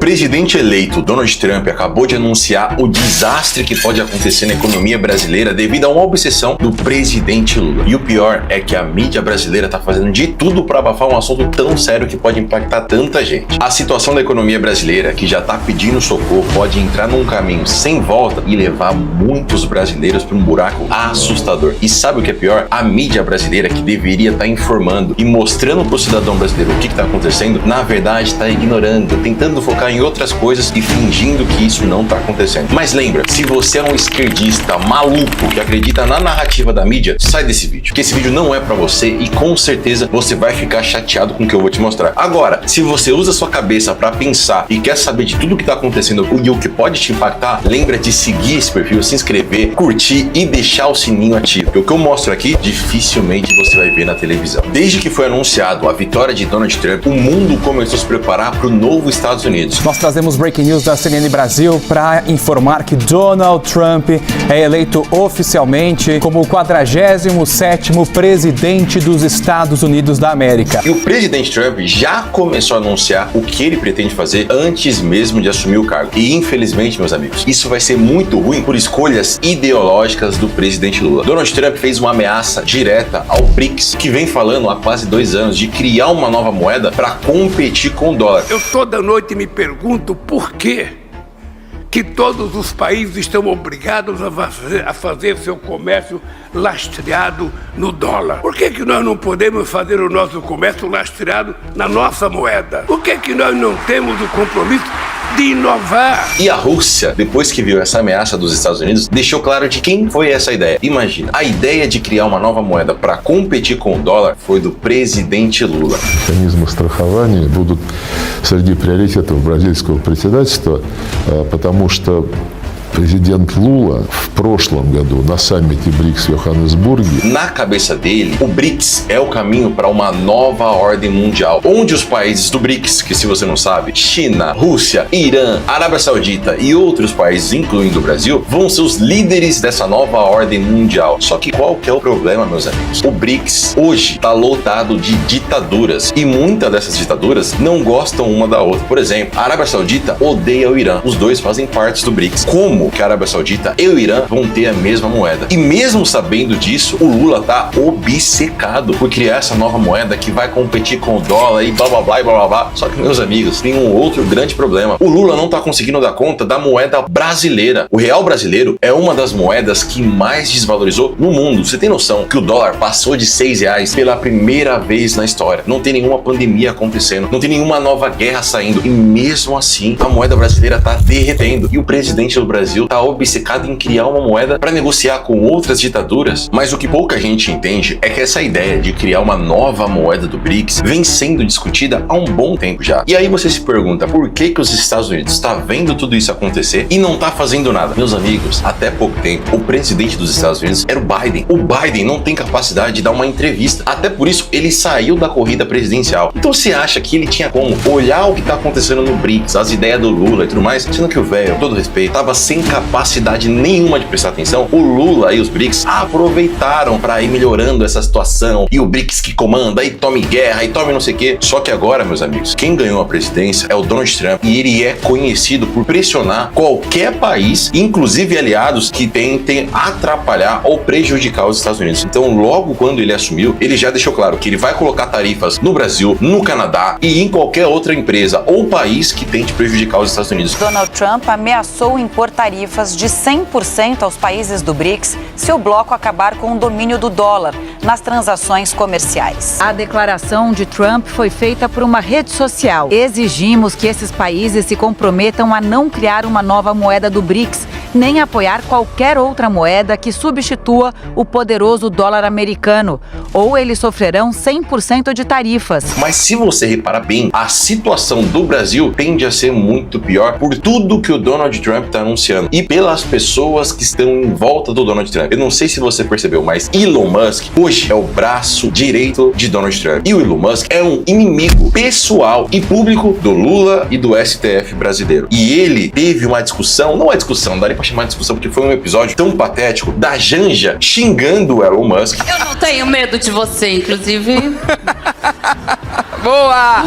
presidente eleito Donald Trump acabou de anunciar o desastre que pode acontecer na economia brasileira devido a uma obsessão do presidente Lula. E o pior é que a mídia brasileira tá fazendo de tudo para abafar um assunto tão sério que pode impactar tanta gente. A situação da economia brasileira, que já tá pedindo socorro, pode entrar num caminho sem volta e levar muitos brasileiros para um buraco assustador. E sabe o que é pior? A mídia brasileira, que deveria estar informando e mostrando pro cidadão brasileiro o que tá acontecendo, na verdade tá ignorando, tentando focar em outras coisas e fingindo que isso não tá acontecendo. Mas lembra, se você é um esquerdista maluco que acredita na narrativa da mídia, sai desse vídeo, porque esse vídeo não é pra você e com certeza você vai ficar chateado com o que eu vou te mostrar. Agora, se você usa sua cabeça pra pensar e quer saber de tudo que tá acontecendo e o que pode te impactar, lembra de seguir esse perfil, se inscrever, curtir e deixar o sininho ativo, porque o que eu mostro aqui dificilmente você vai ver na televisão. Desde que foi anunciado a vitória de Donald Trump, o mundo começou a se preparar pro novo Estados Unidos. Nós trazemos breaking news da CNN Brasil para informar que Donald Trump é eleito oficialmente como o 47º presidente dos Estados Unidos da América. E o presidente Trump já começou a anunciar o que ele pretende fazer antes mesmo de assumir o cargo. E infelizmente, meus amigos, isso vai ser muito ruim por escolhas ideológicas do presidente Lula. Donald Trump fez uma ameaça direta ao BRICS, que vem falando há quase 2 anos de criar uma nova moeda para competir com o dólar. Eu toda noite me pergunto por quê que todos os países estão obrigados a fazer seu comércio lastreado no dólar. Por que nós não podemos fazer o nosso comércio lastreado na nossa moeda? Por que nós não temos o compromisso de inovar? E a Rússia, depois que viu essa ameaça dos Estados Unidos, deixou claro de quem foi essa ideia. Imagina, a ideia de criar uma nova moeda para competir com o dólar foi do presidente Lula. Механизмы страхования будут среди приоритетов бразильского председательства, потому что президент Lula, в прошлом году, на саммите БРИКС в Йоханнесбурге... Na cabeça dele, o BRICS é o caminho para uma nova ordem mundial, onde os países do BRICS, que se você não sabe, China, Rússia, Irã, Arábia Saudita e outros países, incluindo o Brasil, vão ser os líderes dessa nova ordem mundial. Só que qual que é o problema, meus amigos? O BRICS hoje está lotado de ditaduras e muitas dessas ditaduras não gostam uma da outra. Por exemplo, a Arábia Saudita odeia o Irã. Os dois fazem parte do BRICS. Como que a Arábia Saudita e o Irã vão ter a mesma moeda? E mesmo sabendo disso, o Lula tá obcecado por criar essa nova moeda que vai competir com o dólar e blá blá blá e blá blá blá. Só que, meus amigos, tem um outro grande problema. O Lula não tá conseguindo dar conta da moeda brasileira. O real brasileiro é uma das moedas que mais desvalorizou no mundo. Você tem noção que o dólar passou de R$6 pela primeira vez na história? Não tem nenhuma pandemia acontecendo, não tem nenhuma nova guerra saindo. E mesmo assim, a moeda brasileira tá derretendo. E o presidente do Brasil tá obcecado em criar uma moeda para negociar com outras ditaduras. Mas o que pouca gente entende é que essa ideia de criar uma nova moeda do BRICS vem sendo discutida há um bom tempo já. E aí você se pergunta por que os Estados Unidos está vendo tudo isso acontecer e não tá fazendo nada. Meus amigos, até pouco tempo, o presidente dos Estados Unidos era o Biden. O Biden não tem capacidade de dar uma entrevista. Até por isso, ele saiu da corrida presidencial. Então você acha que ele tinha como olhar o que tá acontecendo no BRICS, as ideias do Lula e tudo mais, sendo que o velho, com todo respeito, tava sem capacidade nenhuma de prestar atenção? O Lula e os BRICS aproveitaram para ir melhorando essa situação, e o BRICS que comanda, e tome guerra, e tome não sei o que. Só que agora, meus amigos, quem ganhou a presidência é o Donald Trump, e ele é conhecido por pressionar qualquer país, inclusive aliados, que tentem atrapalhar ou prejudicar os Estados Unidos. Então, logo quando ele assumiu, ele já deixou claro que ele vai colocar tarifas no Brasil, no Canadá e em qualquer outra empresa ou país que tente prejudicar os Estados Unidos. Donald Trump ameaçou impor tarifas de 100% aos países do BRICS se o bloco acabar com o domínio do dólar nas transações comerciais. A declaração de Trump foi feita por uma rede social. Exigimos que esses países se comprometam a não criar uma nova moeda do BRICS, nem apoiar qualquer outra moeda que substitua o poderoso dólar americano, ou eles sofrerão 100% de tarifas. Mas se você reparar bem, a situação do Brasil tende a ser muito pior por tudo que o Donald Trump está anunciando e pelas pessoas que estão em volta do Donald Trump. Eu não sei se você percebeu, mas Elon Musk hoje é o braço direito de Donald Trump. E o Elon Musk é um inimigo pessoal e público do Lula e do STF brasileiro. E ele teve uma discussão, não é discussão, não daria pra chamar de discussão, porque foi um episódio tão patético da Janja xingando o Elon Musk. Eu não tenho medo de você, inclusive. Boa!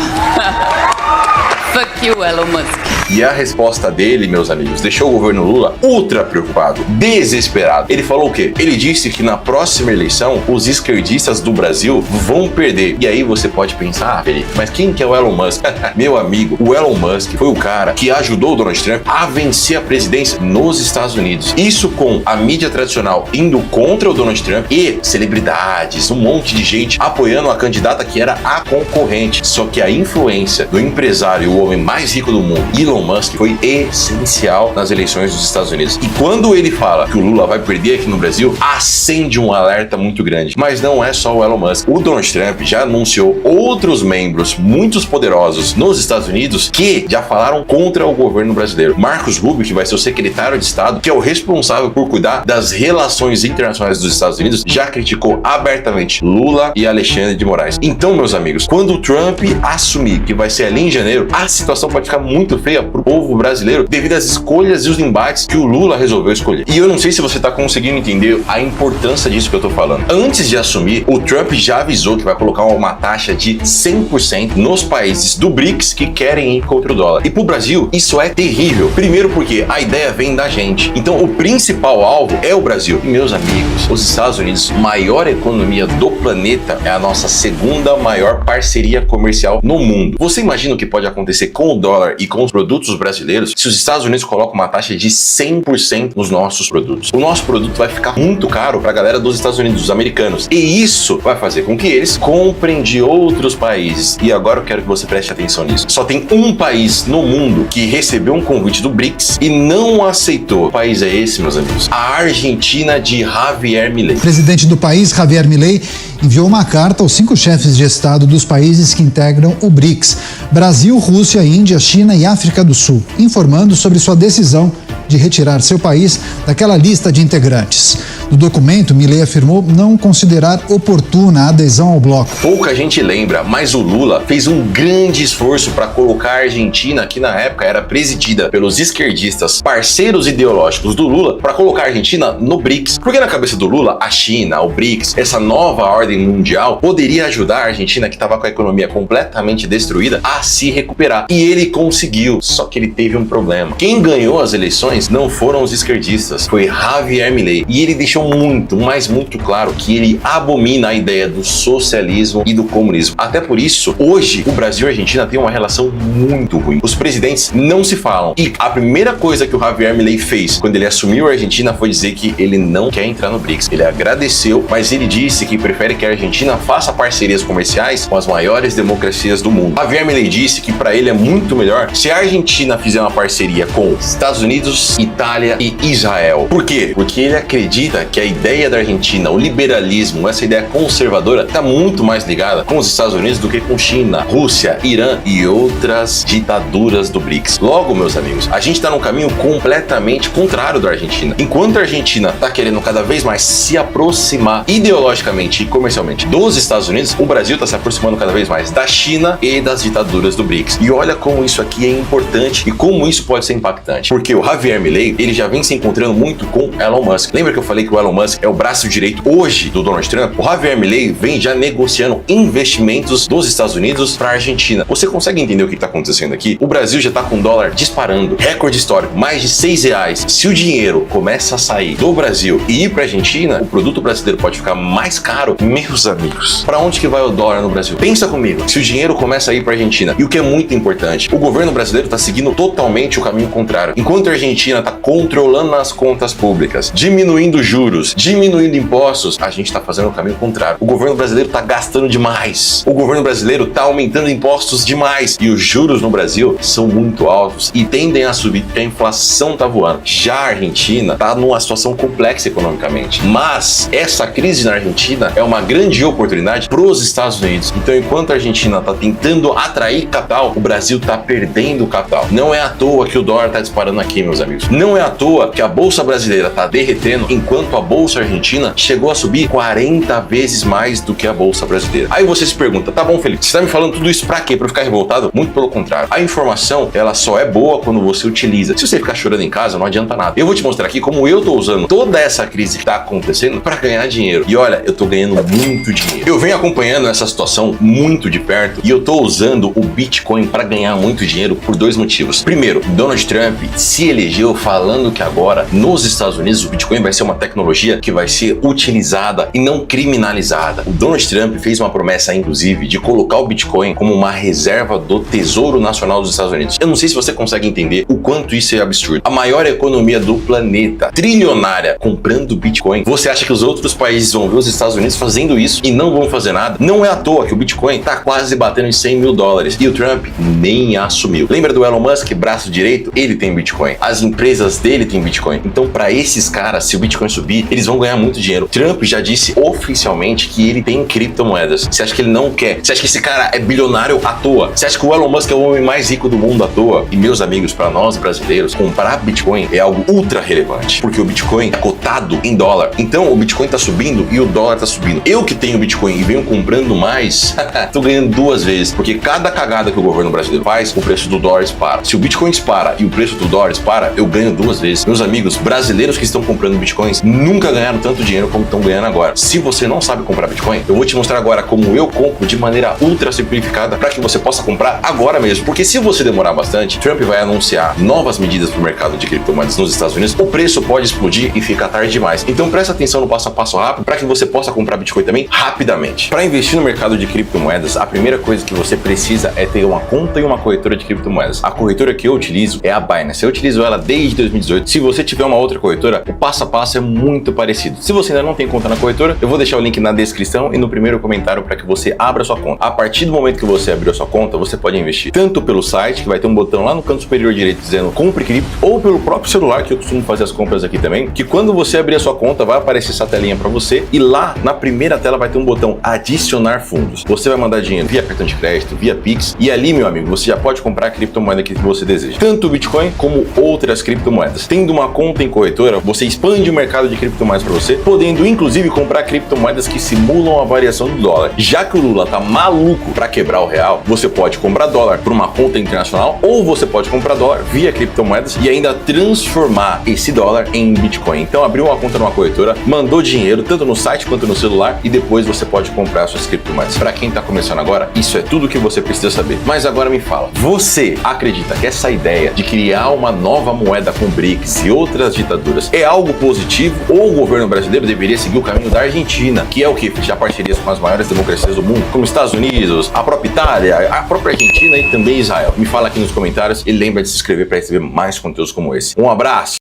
Fuck you, Elon Musk. E a resposta dele, meus amigos, deixou o governo Lula ultra preocupado, desesperado. Ele falou o quê? Ele disse que na próxima eleição os esquerdistas do Brasil vão perder. E aí você pode pensar, Felipe, mas quem que é o Elon Musk? Meu amigo, o Elon Musk foi o cara que ajudou o Donald Trump a vencer a presidência nos Estados Unidos. Isso com a mídia tradicional indo contra o Donald Trump e celebridades, um monte de gente apoiando a candidata que era a concorrente. Só que a influência do empresário, o homem mais rico do mundo, Elon Musk, foi essencial nas eleições dos Estados Unidos. E quando ele fala que o Lula vai perder aqui no Brasil, acende um alerta muito grande. Mas não é só o Elon Musk. O Donald Trump já anunciou outros membros muito poderosos nos Estados Unidos que já falaram contra o governo brasileiro. Marcos Rubio, que vai ser o secretário de Estado, que é o responsável por cuidar das relações internacionais dos Estados Unidos, já criticou abertamente Lula e Alexandre de Moraes. Então, meus amigos, quando o Trump assumir que vai ser ali em janeiro, a situação pode ficar muito feia pro povo brasileiro devido às escolhas e os embates que o Lula resolveu escolher. E eu não sei se você tá conseguindo entender a importância disso que eu tô falando. Antes de assumir, o Trump já avisou que vai colocar uma taxa de 100% nos países do BRICS que querem ir contra o dólar. E pro Brasil, isso é terrível. Primeiro porque a ideia vem da gente. Então, o principal alvo é o Brasil. E, meus amigos, os Estados Unidos, maior economia do planeta, é a nossa segunda maior parceria comercial no mundo. Você imagina o que pode acontecer com o dólar e com os produtos brasileiros se os Estados Unidos colocam uma taxa de 100% nos nossos produtos? O nosso produto vai ficar muito caro para a galera dos Estados Unidos, dos americanos. E isso vai fazer com que eles comprem de outros países. E agora eu quero que você preste atenção nisso. Só tem um país no mundo que recebeu um convite do BRICS e não aceitou. Que país é esse, meus amigos? A Argentina de Javier Milei. O presidente do país, Javier Milei, enviou uma carta aos 5 chefes de Estado dos países que integram o BRICS: Brasil, Rússia, Índia, China e África do Sul, informando sobre sua decisão de retirar seu país daquela lista de integrantes. No documento, Milei afirmou não considerar oportuna a adesão ao bloco. Pouca gente lembra, mas o Lula fez um grande esforço para colocar a Argentina, que na época era presidida pelos esquerdistas, parceiros ideológicos do Lula, para colocar a Argentina no BRICS. Porque na cabeça do Lula, a China, o BRICS, essa nova ordem mundial, poderia ajudar a Argentina, que estava com a economia completamente destruída, a se recuperar. E ele conseguiu, só que ele teve um problema. Quem ganhou as eleições não foram os esquerdistas, foi Javier Milei. E ele deixou muito, mas muito claro que ele abomina a ideia do socialismo e do comunismo. Até por isso, hoje, o Brasil e a Argentina têm uma relação muito ruim. Os presidentes não se falam. E a primeira coisa que o Javier Milei fez quando ele assumiu a Argentina foi dizer que ele não quer entrar no BRICS. Ele agradeceu, mas ele disse que prefere que a Argentina faça parcerias comerciais com as maiores democracias do mundo. Javier Milei disse que para ele é muito melhor se a Argentina fizer uma parceria com Estados Unidos, Itália e Israel. Por quê? Porque ele acredita que a ideia da Argentina, o liberalismo, essa ideia conservadora, está muito mais ligada com os Estados Unidos do que com China, Rússia, Irã e outras ditaduras do BRICS. Logo, meus amigos, a gente está num caminho completamente contrário da Argentina. Enquanto a Argentina está querendo cada vez mais se aproximar ideologicamente e comercialmente dos Estados Unidos, o Brasil está se aproximando cada vez mais da China e das ditaduras do BRICS. E olha como isso aqui é importante e como isso pode ser impactante. Porque o Javier Milei, ele já vem se encontrando muito com Elon Musk. Lembra que eu falei que o Elon Musk é o braço direito hoje do Donald Trump? O Javier Milei vem já negociando investimentos dos Estados Unidos para a Argentina. Você consegue entender o que está acontecendo aqui? O Brasil já está com o dólar disparando, recorde histórico, mais de R$6. Se o dinheiro começa a sair do Brasil e ir para a Argentina, o produto brasileiro pode ficar mais caro. Meus amigos, para onde que vai o dólar no Brasil? Pensa comigo, se o dinheiro começa a ir para a Argentina, e o que é muito importante, o governo brasileiro está seguindo totalmente o caminho contrário. Enquanto a Argentina está controlando as contas públicas, diminuindo juros, diminuindo impostos, a gente está fazendo o caminho contrário. O governo brasileiro está gastando demais. O governo brasileiro está aumentando impostos demais. E os juros no Brasil são muito altos e tendem a subir porque a inflação está voando. Já a Argentina está numa situação complexa economicamente. Mas essa crise na Argentina é uma grande oportunidade para os Estados Unidos. Então, enquanto a Argentina está tentando atrair capital, o Brasil está perdendo capital. Não é à toa que o dólar está disparando aqui, meus amigos. Não é à toa que a Bolsa Brasileira está derretendo enquanto enquanto a bolsa argentina chegou a subir 40 vezes mais do que a bolsa brasileira. Aí você se pergunta, tá bom, Felipe, você tá me falando tudo isso pra quê? Pra eu ficar revoltado? Muito pelo contrário. A informação, ela só é boa quando você utiliza. Se você ficar chorando em casa, não adianta nada. Eu vou te mostrar aqui como eu tô usando toda essa crise que tá acontecendo pra ganhar dinheiro. E olha, eu tô ganhando muito dinheiro. Eu venho acompanhando essa situação muito de perto e eu tô usando o Bitcoin pra ganhar muito dinheiro por dois motivos. Primeiro, Donald Trump se elegeu falando que agora, nos Estados Unidos, o Bitcoin vai ser uma tecnologia que vai ser utilizada e não criminalizada. O Donald Trump fez uma promessa, inclusive, de colocar o Bitcoin como uma reserva do Tesouro Nacional dos Estados Unidos. Eu não sei se você consegue entender o quanto isso é absurdo. A maior economia do planeta, trilionária, comprando Bitcoin. Você acha que os outros países vão ver os Estados Unidos fazendo isso e não vão fazer nada? Não é à toa que o Bitcoin tá quase batendo em 100 mil dólares e o Trump nem assumiu. Lembra do Elon Musk, braço direito? Ele tem Bitcoin. As empresas dele têm Bitcoin. Então, para esses caras, se o Bitcoin subir, eles vão ganhar muito dinheiro. Trump já disse oficialmente que ele tem criptomoedas. Você acha que ele não quer? Você acha que esse cara é bilionário à toa? Você acha que o Elon Musk é o homem mais rico do mundo à toa? E meus amigos, para nós brasileiros, comprar Bitcoin é algo ultra relevante, porque o Bitcoin é cotado em dólar. Então, o Bitcoin tá subindo e o dólar tá subindo. Eu que tenho Bitcoin e venho comprando mais, tô ganhando duas vezes, porque cada cagada que o governo brasileiro faz, o preço do dólar dispara. Se o Bitcoin dispara e o preço do dólar dispara, eu ganho duas vezes. Meus amigos brasileiros que estão comprando Bitcoins nunca ganharam tanto dinheiro como estão ganhando agora. Se você não sabe comprar Bitcoin, eu vou te mostrar agora como eu compro de maneira ultra simplificada para que você possa comprar agora mesmo. Porque se você demorar bastante, Trump vai anunciar novas medidas para o mercado de criptomoedas nos Estados Unidos, o preço pode explodir e ficar tarde demais. Então presta atenção no passo a passo rápido para que você possa comprar Bitcoin também rapidamente. Para investir no mercado de criptomoedas, a primeira coisa que você precisa é ter uma conta e uma corretora de criptomoedas. A corretora que eu utilizo é a Binance. Eu utilizo ela desde 2018. Se você tiver uma outra corretora, o passo a passo é muito parecido. Se você ainda não tem conta na corretora, eu vou deixar o link na descrição e no primeiro comentário para que você abra sua conta. A partir do momento que você abriu a sua conta, você pode investir tanto pelo site, que vai ter um botão lá no canto superior direito dizendo compre cripto, ou pelo próprio celular, que eu costumo fazer as compras aqui também, que quando você abrir a sua conta, vai aparecer essa telinha para você e lá na primeira tela vai ter um botão adicionar fundos. Você vai mandar dinheiro via cartão de crédito, via Pix e ali, meu amigo, você já pode comprar a criptomoeda que você deseja. Tanto o Bitcoin como outras criptomoedas. Tendo uma conta em corretora, você expande o mercado de criptomoedas para você, podendo inclusive comprar criptomoedas que simulam a variação do dólar. Já que o Lula tá maluco para quebrar o real, você pode comprar dólar por uma conta internacional ou você pode comprar dólar via criptomoedas e ainda transformar esse dólar em Bitcoin. Então abriu uma conta numa corretora, mandou dinheiro tanto no site quanto no celular e depois você pode comprar suas criptomoedas. Para quem tá começando agora, isso é tudo que você precisa saber. Mas agora me fala, você acredita que essa ideia de criar uma nova moeda com BRICS e outras ditaduras é algo positivo ou o governo brasileiro deveria seguir o caminho da Argentina, que é o que? Fechar parcerias com as maiores democracias do mundo, como Estados Unidos, a própria Itália, a própria Argentina e também Israel? Me fala aqui nos comentários e lembra de se inscrever para receber mais conteúdos como esse. Um abraço!